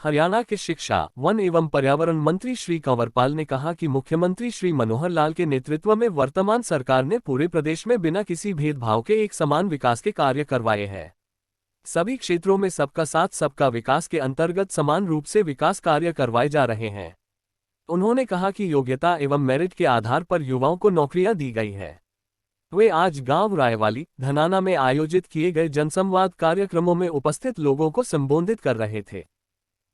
हरियाणा के शिक्षा, वन एवं पर्यावरण मंत्री श्री कंवरपाल ने कहा कि मुख्यमंत्री श्री मनोहर लाल के नेतृत्व में वर्तमान सरकार ने पूरे प्रदेश में बिना किसी भेदभाव के एक समान विकास के कार्य करवाए हैं। सभी क्षेत्रों में सबका साथ सबका विकास के अंतर्गत समान रूप से विकास कार्य करवाए जा रहे हैं। उन्होंने कहा कि योग्यता एवं मेरिट के आधार पर युवाओं को नौकरियां दी गई है। वे आज गांव रायवाली, धनाना में आयोजित किए गए जनसंवाद कार्यक्रमों में उपस्थित लोगों को संबोधित कर रहे थे।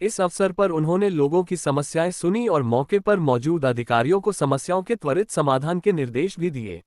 इस अवसर पर उन्होंने लोगों की समस्याएं सुनी और मौके पर मौजूद अधिकारियों को समस्याओं के त्वरित समाधान के निर्देश भी दिए।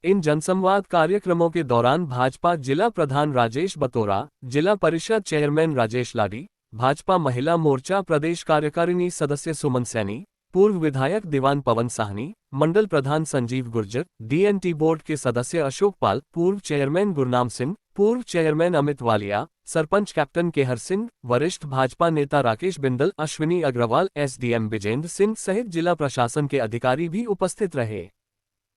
इन जनसंवाद कार्यक्रमों के दौरान भाजपा जिला प्रधान राजेश बतोरा, जिला परिषद चेयरमैन राजेश लाडी, भाजपा महिला मोर्चा प्रदेश कार्यकारिणी सदस्य सुमन सैनी, पूर्व विधायक दीवान पवन साहनी, मंडल प्रधान संजीव गुर्जर, डीएनटी बोर्ड के सदस्य अशोक पाल, पूर्व चेयरमैन गुरनाम सिंह, पूर्व चेयरमैन अमित वालिया, सरपंच कैप्टन केहर सिंह, वरिष्ठ भाजपा नेता राकेश बिंदल, अश्विनी अग्रवाल, एसडीएम विजेंद्र सिंह सहित जिला प्रशासन के अधिकारी भी उपस्थित रहे।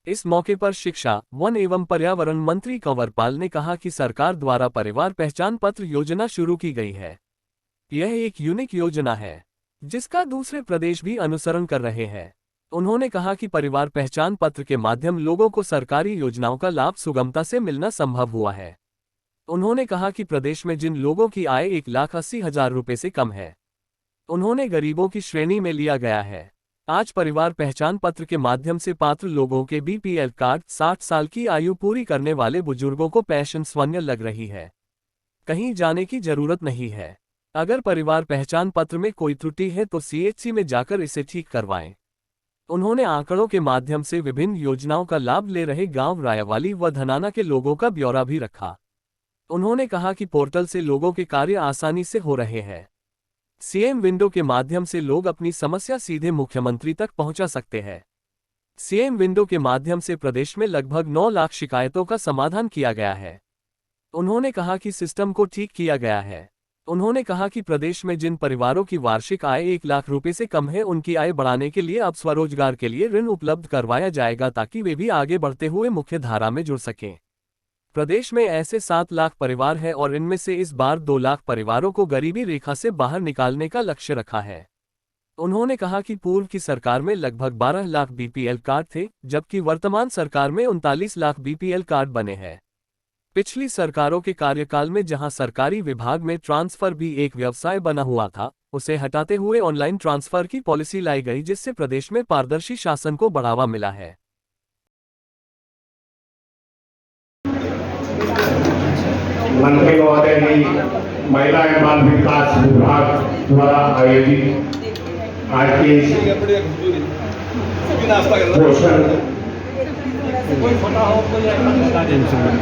इस मौके पर शिक्षा, वन एवं पर्यावरण मंत्री कंवरपाल ने कहा कि सरकार द्वारा परिवार पहचान पत्र योजना शुरू की गई है। यह एक यूनिक योजना है जिसका दूसरे प्रदेश भी अनुसरण कर रहे हैं। उन्होंने कहा कि परिवार पहचान पत्र के माध्यम लोगों को सरकारी योजनाओं का लाभ सुगमता से मिलना संभव हुआ है। उन्होंने कहा कि प्रदेश में जिन लोगों की आय 1,80,000 रुपये से कम है, उन्होंने गरीबों की श्रेणी में लिया गया है। आज परिवार पहचान पत्र के माध्यम से पात्र लोगों के बीपीएल कार्ड, 60 साल की आयु पूरी करने वाले बुजुर्गों को पेंशन स्वर्ण लग रही है। कहीं जाने की जरूरत नहीं है। अगर परिवार पहचान पत्र में कोई त्रुटि है तो सीएचसी में जाकर इसे ठीक करवाएं। उन्होंने आंकड़ों के माध्यम से विभिन्न योजनाओं का लाभ ले रहे गांव रायवाली व धनाना के लोगों का ब्यौरा भी रखा। उन्होंने कहा कि पोर्टल से लोगों के कार्य आसानी से हो रहे हैं। सीएम विंडो के माध्यम से लोग अपनी समस्या सीधे मुख्यमंत्री तक पहुंचा सकते हैं। सीएम विंडो के माध्यम से प्रदेश में लगभग 9 लाख शिकायतों का समाधान किया गया है। उन्होंने कहा कि सिस्टम को ठीक किया गया है। उन्होंने कहा कि प्रदेश में जिन परिवारों की वार्षिक आय 1 लाख रुपए से कम है, उनकी आय बढ़ाने के लिए अब स्वरोजगार के लिए ऋण उपलब्ध करवाया जाएगा ताकि वे भी आगे बढ़ते हुए मुख्य धारा में जुड़ सकें। प्रदेश में ऐसे 7 लाख परिवार हैं और इनमें से इस बार 2 लाख परिवारों को गरीबी रेखा से बाहर निकालने का लक्ष्य रखा है। उन्होंने कहा कि पूर्व की सरकार में लगभग 12 लाख बीपीएल कार्ड थे, जबकि वर्तमान सरकार में 39 लाख बीपीएल कार्ड बने हैं। पिछली सरकारों के कार्यकाल में जहां सरकारी विभाग में ट्रांसफर भी एक व्यवसाय बना हुआ था, उसे हटाते हुए ऑनलाइन ट्रांसफर की पॉलिसी लाई गई, जिससे प्रदेश में पारदर्शी शासन को बढ़ावा मिला है। मंत्री महोदय जी, महिला एवं बाल विकास विभाग द्वारा आयोजित आज के पोषण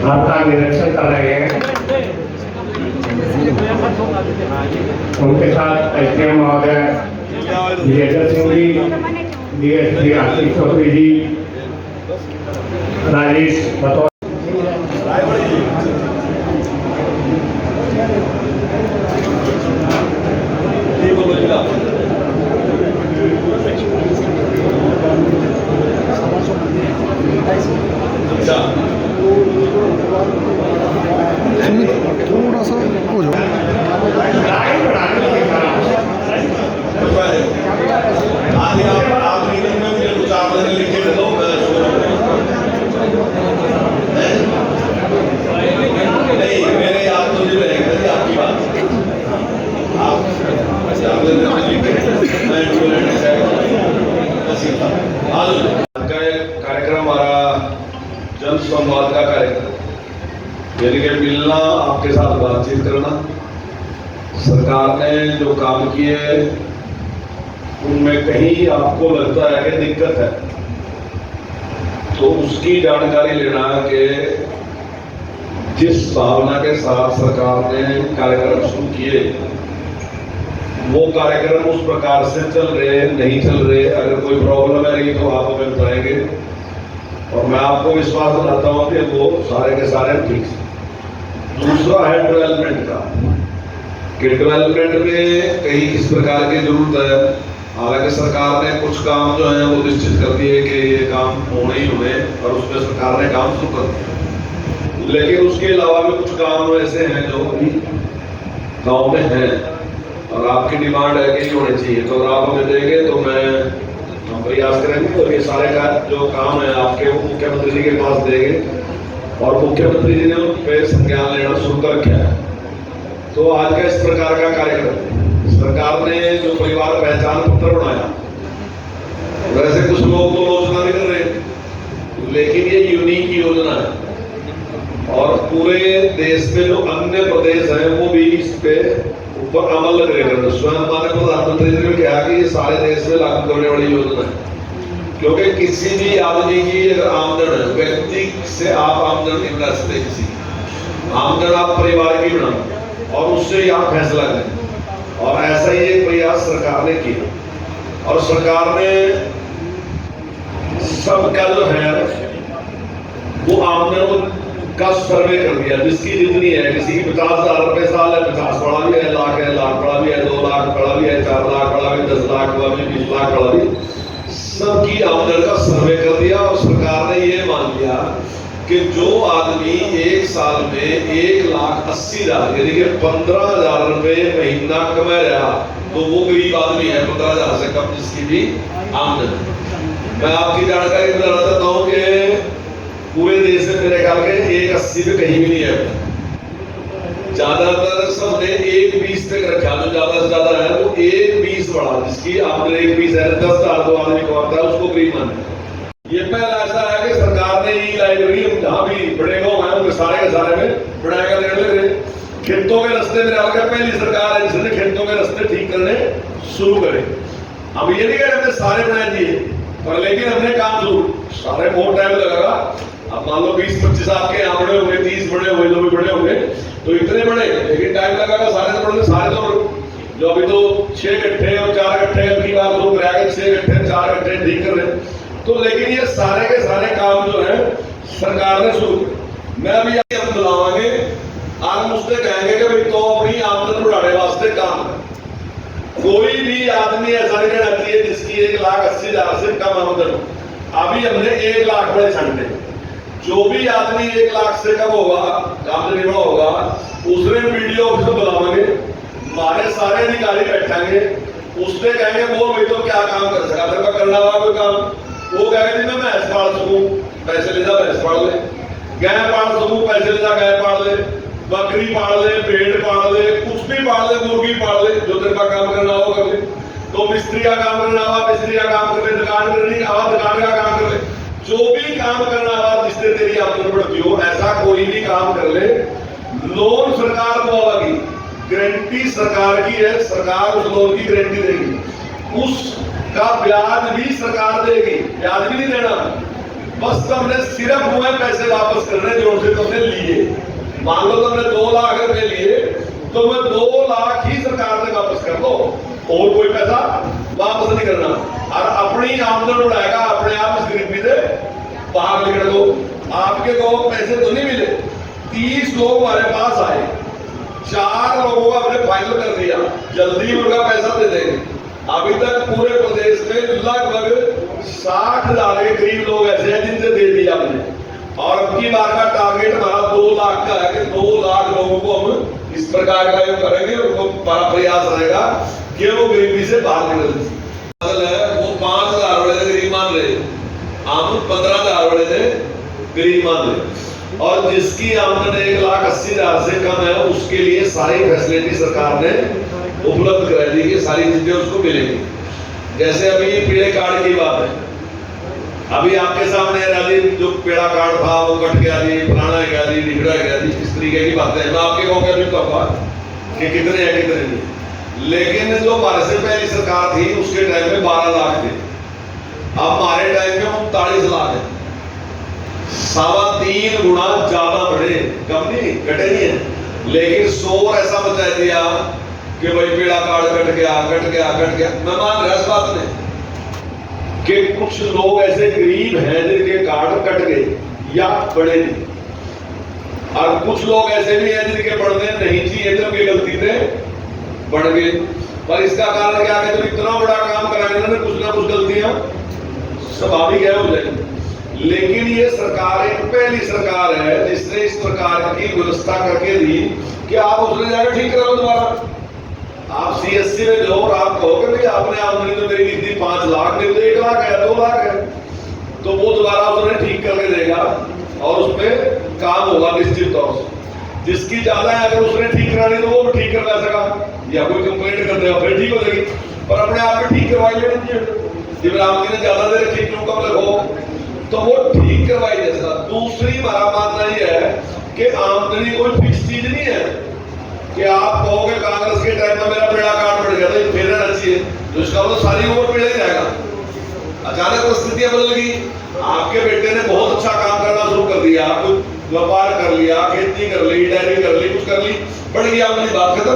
आपका निरीक्षण कर रहे हैं। उनके साथ एसडीएम महोदय विजेंद्र सिंह जी, डीएसपी आशीष चौधरी जी, राजेश बतौर थोड़ा सा हो जाओ। मेरे याद तो नहीं रहेगा आपकी बात। कार्यक्रम हमारा जन संवाद का कार्यक्रम, यानी कि मिलना, आपके साथ बातचीत करना। सरकार ने जो काम किए उनमें कहीं आपको लगता है कि दिक्कत है, तो उसकी जानकारी लेना कि जिस भावना के साथ सरकार ने कार्यक्रम शुरू किए वो कार्यक्रम उस प्रकार से चल रहे नहीं चल रहे। अगर कोई प्रॉब्लम है रही तो आप हमें बताएंगे और मैं आपको विश्वास दिलाता हूँ कि वो सारे के सारे ठीक है। दूसरा है डेवलपमेंट का, कि डेवलपमेंट में कहीं किस प्रकार की जरूरत है। हालांकि सरकार ने कुछ काम जो है वो निश्चित कर दिए कि ये काम होने ही होने, और उसमें सरकार ने काम शुरू कर दिया, लेकिन उसके अलावा भी कुछ काम ऐसे हैं जो अभी गाँव में हैं। और आपकी डिमांड है कि होने चाहिए, तो अगर आप हमें देंगे तो हम प्रयास करेंगे और ये सारे का जो काम है आपके वो मुख्यमंत्री जी के पास देंगे और मुख्यमंत्री जी ने उन पे संज्ञान लेना शुरू कर किया है। तो आज का इस प्रकार का कार्यक्रम सरकार ने जो परिवार पहचान पत्र बनाया, वैसे कुछ लोग तो आलोचना नहीं कर रहे, लेकिन ये यूनिक योजना है और पूरे देश में जो अन्य प्रदेश हैं वो भी इस पे ऊपर अमल करेंगे। स्वयं माननीय प्रधानमंत्री जी ने कहा कि ये सारे देश में लागू करने वाली योजना है, क्योंकि किसी भी आदमी की अगर आमदन है, व्यक्ति से आप आमदन नहीं बना सकते, किसी आमदन आप परिवार की बनाओ और उससे ही आप फैसला करें। और ऐसा ही एक प्रयास सरकार ने किया और सरकार ने सबका जो है वो आमदन का सर्वे कर दिया, जिसकी जितनी है, किसी की 50,000 रुपए साल है, 50 बड़ा भी है, लाख बड़ा भी है, 2 लाख बड़ा भी है, 4 लाख बड़ा भी, 10 लाख बड़ा भी, 20 लाख बड़ा भी, सबकी आमदन का सर्वे कर दिया। और सरकार ने ये मान लिया कि जो आदमी एक साल में 1,80,000 यानी कि 15,000 रुपए महीना कमा रहा, तो वो गरीब आदमी है, 15,000 से कम जिसकी भी आमदन। मैं आपकी जानकारी देना चाहता हूँ कि पूरे देश में मेरे ख्याल के 1,80 पे कहीं भी नहीं है, ज्यादातर सबने 1,20 पे रखा, जो ज्यादा से ज्यादा है वो 1,20 बड़ा, जिसकी आमदन 1,20 है, 10,000 तो आदमी कमाता है, उसको गरीब मानते हैं। ये पहला ऐसा है कि सरकार ने ई लाइब्रेरी जहाँ भी बड़े लोग हैं उनके सारे के सारे में बनाएगा देने लगे। खेतों के रास्ते में पहली सरकार है जिसने खेतों के रास्ते ठीक करने शुरू करे। अब ये नहीं कह रहे सारे बना दिए, पर लेकिन हमने काम शुरू, सारे बहुत टाइम लगेगा। अब मान लो 20-25 आपके यहाँ बड़े होंगे, 30 बड़े हुए, जो भी बड़े होंगे, तो इतने बड़े, लेकिन टाइम लगेगा सारे तो बड़े, सारे तो जो अभी तो 6 गट्ठे और 4 गट्ठे की बात लोग रह गए, 6 गट्ठे 4 गट्ठे ठीक कर रहे। तो लेकिन ये सारे के सारे काम जो है सरकार ने शुरू किए। मैं अभी हम बुलावांगे, आप मुझसे कहेंगे कि भाई तो अपनी आमदन बढ़ाने वास्ते काम है। कोई भी आदमी ऐसा नहीं रहना चाहिए जिसकी 1,80,000 से कम आमदन। अभी हमने 1 लाख बड़े छांटे, जो भी आदमी 1 लाख से कम होगा, आमदनी बड़ा होगा, उसने वीडियो ऑफिस में बुलावांगे, हमारे सारे अधिकारी बैठेंगे, उससे कहेंगे बोल भाई तो क्या काम कर सका, तेरे को करना हुआ कोई काम। वो कहेगा जी मैं भैंस पाल सकूं, पैसे ले जा भैंस पाल ले, गाय पाल सकूं, पैसे ले जा गाय पाल ले, बकरी पाल ले, भेड़ पाल ले, कुछ भी पाल ले, मुर्गी पाल ले, जो तेरे का काम करना हो कर ले। तो मिस्त्री का काम करना हुआ मिस्त्री का काम कर ले, दुकान करनी हुआ दुकान का काम कर ले, जो भी काम करना हुआ जिससे तेरी आमदन बढ़ती हो, ऐसा कोई भी काम कर ले। लोन सरकार देगी, गारंटी सरकार की है, सरकार उस लोन की गारंटी देगी, उसका ब्याज भी सरकार देगी, ब्याज भी नहीं देना, बस तुमने सिर्फ वो पैसे वापस करने जो उनसे तुमने लिए। मान लो तुमने 2 लाख रुपए लिए, तो मैं 2 लाख ही सरकार से वापस कर दो, और कोई पैसा वापस नहीं करना। और अपनी आमदन उड़ाएगा, अपने आप इस गरीबी से बाहर निकल दो। आपके को पैसे तो नहीं मिले, 30 लोग हमारे पास आए, 4 लोगों का हमने फाइनल कर दिया, जल्दी उनका पैसा दे देंगे। अभी तक पूरे प्रदेश में लगभग 60,000 के करीब लोग ऐसे हैं जिनसे दे दिया हमने। और अब की बार का टारगेट हमारा 2 लाख का है कि 2 लाख लोगों को हम इस प्रकार का योग करेंगे। उनको बड़ा प्रयास रहेगा कि वो गरीबी से बाहर निकले। वो 5,000 वाले थे गरीब मान रहे, हम 15,000 वाले थे गरीब मान रहे। और जिसकी आमदन 1,80,000 से कम है उसके लिए सारी फैसिलिटी सरकार ने उपलब्ध करा दी कि सारी चीजें उसको मिलेंगी। जैसे अभी पीड़े कार्ड की बात है, अभी आपके सामने राजी जो पीड़ा कार्ड था वो कट गया जी, फलाना गया जी, ढिगड़ा गया जी, इस तरीके की बातें मैं आपके कहूँगा भी कहूँगा कि कितने हैं कितने नहीं। लेकिन जो हमारे से पहली सरकार थी उसके टाइम में 12 लाख थे, अब हमारे टाइम में 39 लाख है, 3.25 गुना ज्यादा बढ़े, कम नहीं घटे नहीं है। लेकिन शोर ऐसा मचा दिया कि भाई पीड़ा कार्ड कट गया कट गया कट गया। मैं मान रहा इस बात में कि कुछ लोग ऐसे गरीब हैं जिनके कार्ड कट गए या बढ़े नहीं, और कुछ लोग ऐसे भी हैं जिनके बढ़ने नहीं चाहिए थे, उनकी गलती से बढ़ गए। पर इसका कारण क्या है, जब इतना बड़ा काम कराने में कुछ ना कुछ गलतियां स्वाभाविक है हो जाएगी। लेकिन ये सरकार एक पहली सरकार है जिसने इस प्रकार की व्यवस्था करके दी कि आप उसने जाकर ठीक करो दोबारा। आप सीएससी में जाओ और आप कहोगे भाई आपने आमदनी तो मेरी कितनी 5 लाख नहीं तो 1 लाख है 2 लाख है, तो वो दोबारा उसने ठीक करके देगा और उसमें काम होगा निश्चित तौर से। जिसकी ज्यादा है अगर उसने ठीक करानी तो वो भी ठीक करवा सका, या कोई कंप्लेंट कर देगा फिर ठीक हो जाएगी, पर अपने आप में ठीक करवाई लेनी चाहिए। आमदनी ने ज्यादा दे रखी क्यों कम लगो, तो वो ठीक करवाई दे सकता। दूसरी हमारा मानना ये है कि आमदनी कोई फिक्स चीज नहीं है कि आप कहोगे कांग्रेस के टाइम में मेरा पीड़ा कार्ड बढ़ गया था फिर रहना चाहिए, तो इसका मतलब सारी उम्र पीड़ा ही जाएगा। अचानक परिस्थितियां बदल गई, आपके बेटे ने बहुत अच्छा काम करना शुरू कर दिया, कुछ व्यापार कर लिया, खेती कर ली, डेयरी कर ली, कुछ कर ली, बढ़ गया आमदनी, बात खत्म,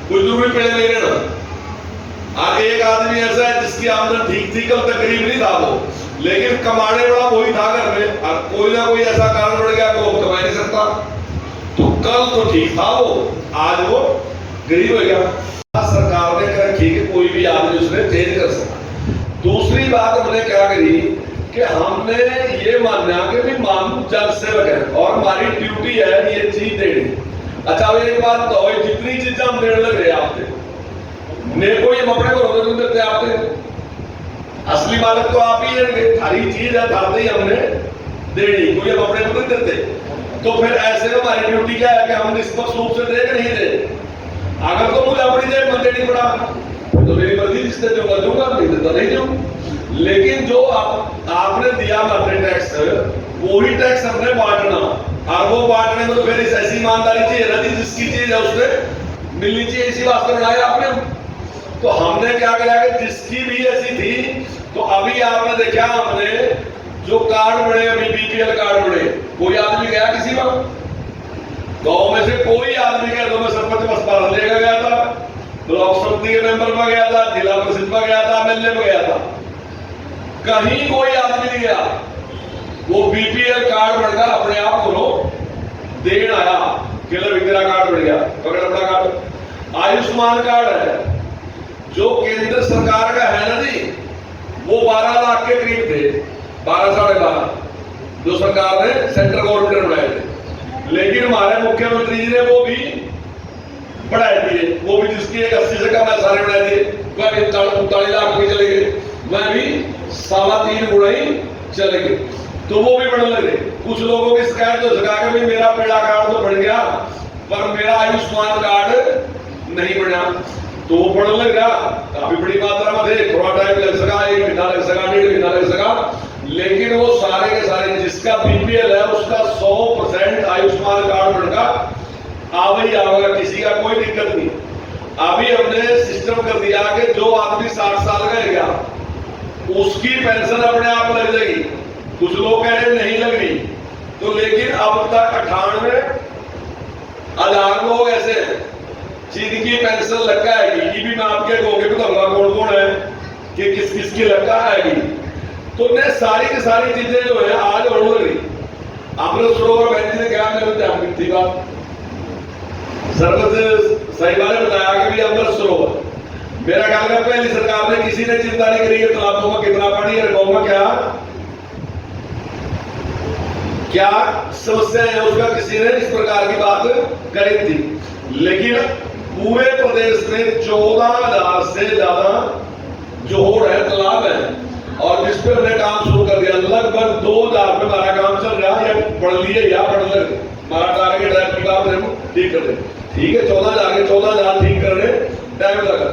कुछ जरूरी पीड़े नहीं रहना। आज एक आदमी ऐसा है जिसकी आमदनी ठीक थी, कल तक गरीब नहीं था वो, लेकिन कमाने वाला वही था घर में, और कोई ना कोई ऐसा कारण बढ़ गया कि वो कमा नहीं सकता, तो कल तो ठीक था वो, आज वो गरीब हो गया। सरकार ने कर रखी कि कोई भी आदमी उसमें चेंज कर सकता। दूसरी बात हमने क्या करी कि हमने ये माना कि भी मामू जन सेवक है और हमारी ड्यूटी है ये चीज देनी। अच्छा एक बात तो जितनी चीजें हम देने लग रहे आपने मेरे को ये अपने को देते आपने, असली मालिक तो आप ही है, हरी चीज है थाते ही हमने देनी, कोई हम अपने को नहीं देते। तो फिर ऐसे में हमारी ड्यूटी क्या है कि हम निष्पक्ष रूप से दे कि नहीं दे। अगर तो मुझे अपनी जेब में देनी पड़ा तो मेरी मर्जी जिससे दूंगा दूंगा, नहीं देता नहीं दूं। लेकिन जो आपने दिया अपने टैक्स, वही टैक्स हमने बांटना, और वो बांटने में तो फिर ऐसी ईमानदारी चाहिए ना जिसकी चीज है उससे मिलनी चाहिए, इसी वास्ते बनाया आपने। तो हमने क्या किया कि जिसकी भी ऐसी थी, तो अभी आपने देखा हमने जो कार्ड बने, अभी बीपीएल कार्ड बने, कोई आदमी गया किसी वक्त गांव में से, कोई आदमी गया तो मैं सरपंच अस्पताल लेकर गया था, ब्लॉक समिति के मेंबर में गया था, जिला परिषद में गया था, एमएलए में गया था, कहीं कोई आदमी नहीं गया। वो बीपीएल कार्ड बन गया, अपने आप को देन आया कि मेरा कार्ड बन गया, पकड़ अपना कार्ड। आयुष्मान कार्ड है जो केंद्र सरकार का है ना जी, वो 12 लाख के करीब थे, 12 साढ़े 12 जो सरकार ने सेंट्रल गवर्नमेंट ने बनाए थे, लेकिन हमारे मुख्यमंत्री जी ने वो भी बढ़ाए दिए, वो भी जिसकी एक 80 से कम है सारे बढ़ा दिए, वह भी 39 लाख भी चले गए, वह भी 3.25 गुना ही चले गए, तो वो भी बढ़ने लगे। कुछ लोगों की शिकायत तो जगा के भी मेरा पीड़ा कार्ड तो बढ़ गया पर मेरा आयुष्मान कार्ड नहीं बढ़ा, तो वो बढ़ने लग गया, काफी बड़ी मात्रा में थे, थोड़ा टाइम लग सका, 1 महीना लग सका, 1.5 महीना लग सका, लेकिन वो सारे के सारे जिसका बीपीएल है उसका 100% आयुष्मान कार्ड बनकर आवे आवेगा, किसी का कोई दिक्कत नहीं। अभी हमने सिस्टम कर दिया कि जो आदमी 60 साल का है गया उसकी पेंशन अपने आप लग जाएगी। कुछ लोग कह रहे नहीं लग रही, तो लेकिन अब तक 98,000 लोग ऐसे हैं जिनकी पेंशन लग आएगी, ये भी मैं आपके कहोगे बताऊंगा कौन कौन है कि किस किस की लग आएगी। तो ने सारी की सारी चीजें जो है आज होने लग रही। अमृत सरोवर बहन ने क्या मेरे थी बात, सरपंच साहिबा ने बताया कि भी अमृत सरोवर, मेरा ख्याल है पहली सरकार ने किसी ने चिंता नहीं करी कि तालाबों में कितना पानी है, गाँव में क्या समस्या है उसका किसी ने इस प्रकार की बात करी थी। लेकिन पूरे प्रदेश में 14,000 से ज्यादा जोड़ है, तालाब है, और जिस पे हमने काम शुरू कर दिया, लगभग 2,000 पे हमारा काम चल रहा है, या बढ़ लिए या बढ़ लगे, हमारा टारगेट है की बात ठीक कर दे, ठीक है 14,000 ठीक करने टाइम लगा।